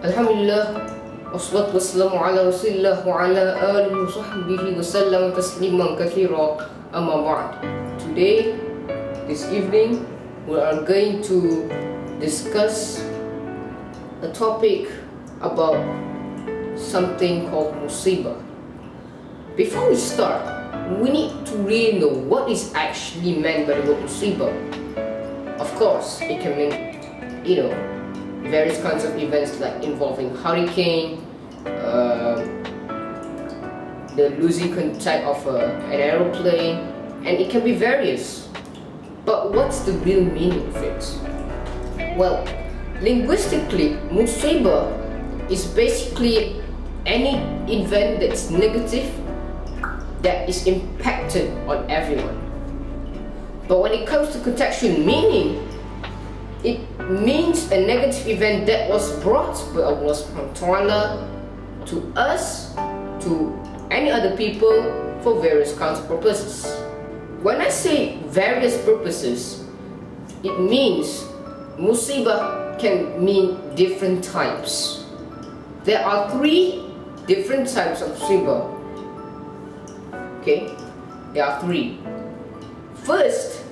Alhamdulillah, wassalatu wassalamu ala rasulillah wa ala alihi wa sahbihi wa sallam tasliman kathira, amma ba'd. Today, this evening, we are going to discuss a topic about something called Musibah. Before we start, we need to really know what is actually meant by the word Musibah. Of course, it can mean, various kinds of events like involving hurricane, the losing type of an aeroplane, and it can be various. But what's the real meaning of it? Well, linguistically, musibah is basically any event that's negative that is impacted on everyone. But when it comes to contextual meaning, it means a negative event that was brought by Allah subhanahu wa ta'ala to us, to any other people, for various kinds of purposes. When I say various purposes, it means musibah can mean different types. There are 3 different types of musibah. Okay, there are 3. First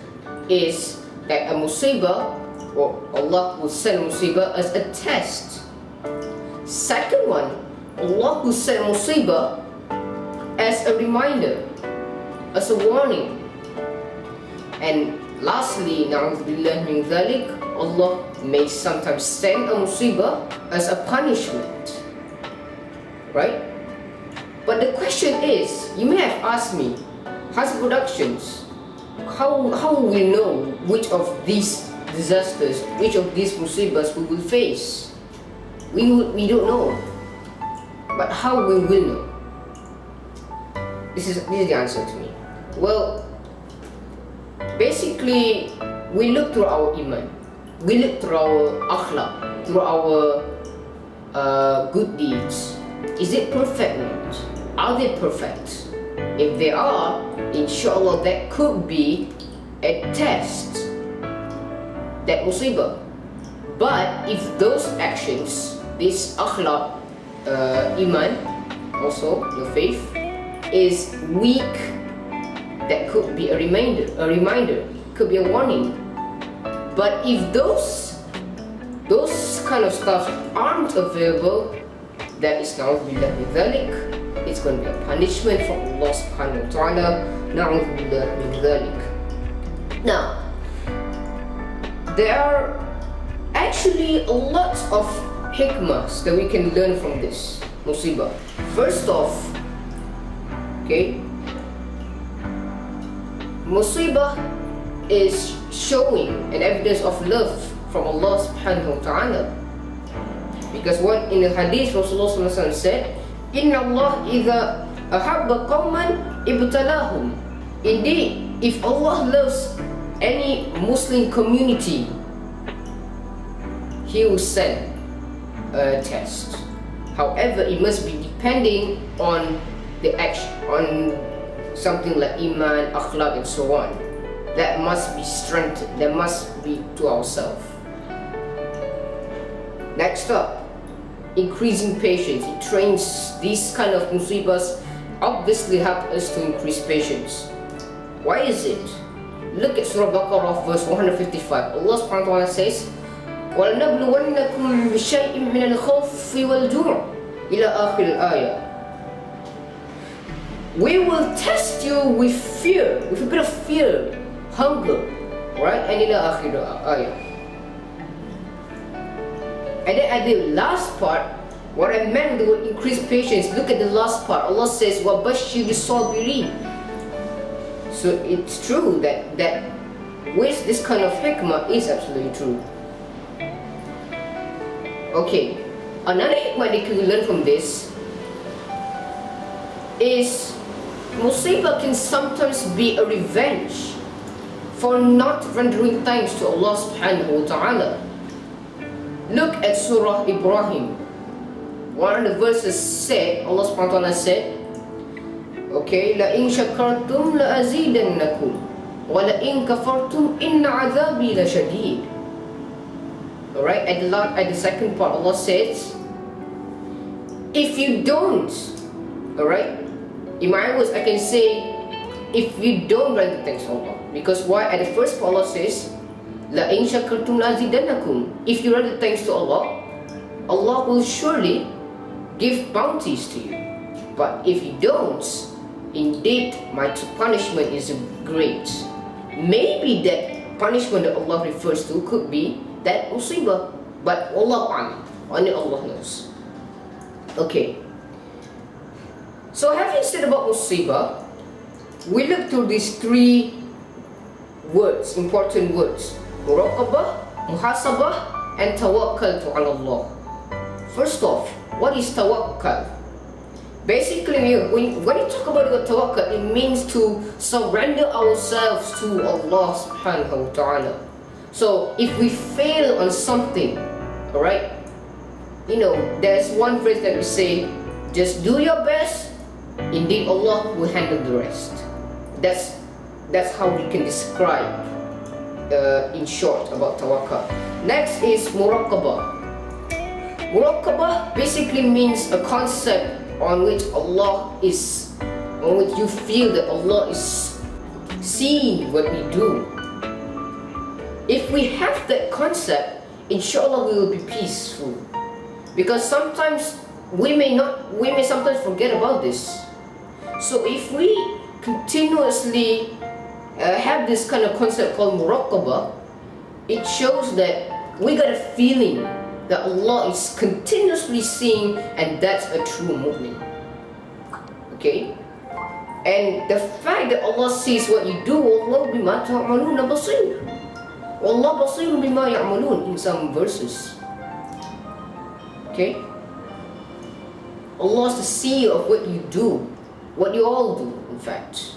is that a musibah, or Allah will send musibah as a test. Second one, Allah will send musibah as a reminder, as a warning. And lastly, na'udzubillah min dhalik, Allah may sometimes send a musibah as a punishment. Right? But the question is, you may have asked me, Haziq Productions, how will we know which of these disasters, which of these musibahs we will face? We don't know. But how we will know? This is the answer to me. Well, basically, we look through our iman, we look through our akhlaq, through our good deeds. Is it perfect or not? Are they perfect? If they are, inshallah, that could be a test, that musibah. But if those actions, this akhlaq, iman, also your faith, is weak, that could be a reminder, could be a warning. But if those kind of stuff aren't available, that is na'udzubillah min dhalik, it's going to be a punishment from Allah subhanahu wa ta'ala, na'udzubillah min dhalik. Now, there are actually a lot of hikmahs that we can learn from this musibah. First off, okay, musibah is showing an evidence of love from Allah subhanahu wa ta'ala. Because what in the hadith Rasulullah sallallahu alaihi wasallam said, Inna Allah idha ahabba qawman ibtalahum. Indeed, if Allah loves any Muslim community, He will send a test. However, it must be depending on the action, on something like iman, akhlaq, and so on. That must be strengthened. That must be to ourselves. Next up, increasing patience. It trains these kind of musibahs, obviously help us to increase patience. Why is it? Look at Surah Baqarah verse 155. Allah subhanahu wa ta'ala says, وَلَنَبْلُوَنَّكُمْ بِشَيْءٍ مِّنَ الْخَوْفِ وَالْجُوعِ إِلَى آخِرِ الْآيَةِ. We will test you with fear, with a bit of fear, hunger, right? And إِلَى آخِرِ الْآيَةِ. And then at the last part, what I meant with the word increase patience, look at the last part. Allah says, وَبَشِّرِ الصَّابِرِينَ. So it's true that with this kind of hikmah is absolutely true. Okay, another hikmah that you can learn from this is musibah can sometimes be a revenge for not rendering thanks to Allah subhanahu wa ta'ala. Look at Surah Ibrahim. One of the verses said, Allah subhanahu wa ta'ala said, okay, لَإِن شَكَرْتُمْ لَأَزِيدَنَّكُمْ وَلَإِن كَفَرْتُمْ إِنَّ عَذَابِي لَشَدِيدٌ. Alright, at the second part, Allah says, if you don't, alright, in my words, I can say, if you don't render thanks to Allah, because why? At the first part Allah says, La in shakartum la azidannakum. If you render thanks to Allah, Allah will surely give bounties to you. But if you don't, indeed my punishment is great. Maybe that punishment that Allah refers to could be that musibah, but Allah only Allah knows. Okay. So having said about musibah, we look through these three words, important words: muraqabah, muhasabah, and tawakkaltu ala Allah. First off, what is tawakkal? Basically, when you talk about tawakkal, it means to surrender ourselves to Allah subhanahu wa ta'ala. So if we fail on something, alright, there's one phrase that we say, just do your best, indeed Allah will handle the rest. That's how we can describe in short about tawakkal. Next is muraqabah. Muraqabah basically means a concept on which you feel that Allah is seeing what we do. If we have that concept, inshallah we will be peaceful. Because sometimes we may sometimes forget about this. So if we continuously have this kind of concept called muraqabah, it shows that we got a feeling that Allah is continuously seeing, and that's a true movement. Okay? And the fact that Allah sees what you do, Allah bima ta'maluna basir. Allah basirun bima ya'malun in some verses. Okay? Allah is the seer of what you do, what you all do, in fact.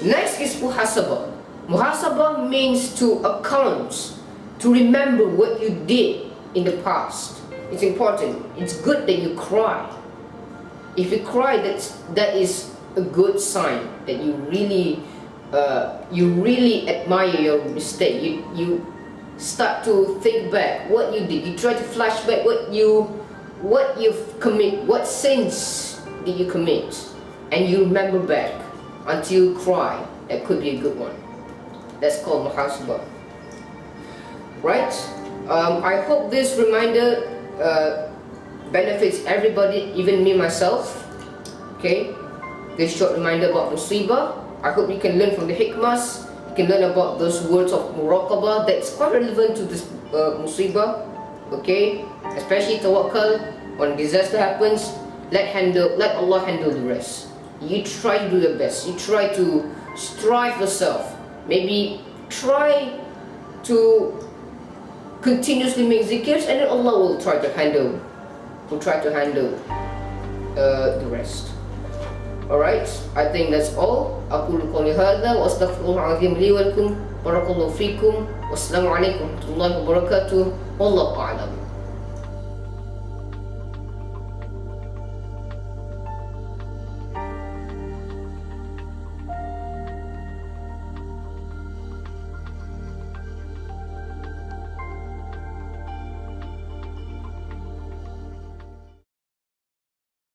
Next is muhasabah. Muhasabah means to account, to remember what you did in the past. It's important. It's good that you cry. If you cry, that is a good sign that you really admire your mistake. You start to think back what you did. You try to flash back what you've commit, what sins did you commit, and you remember back until you cry. That could be a good one. That's called muhasabah. Right? I hope this reminder benefits everybody, even me myself. Okay? This short reminder about musibah. I hope you can learn from the hikmahs. You can learn about those words of muraqabah that's quite relevant to this musibah. Okay? Especially tawakkal. When disaster happens, let Allah handle the rest. You try to do your best. You try to strive yourself. Maybe try to continuously make zikrs, and then Allah will try to handle the rest. Alright, I think that's all. Aqulu qawli hadha wa astaghfirullahalazim li wa lakum. Barakallahu fikum. Wassalamu alaikum warahmatullahi wabarakatuh. Wallahu a'lam.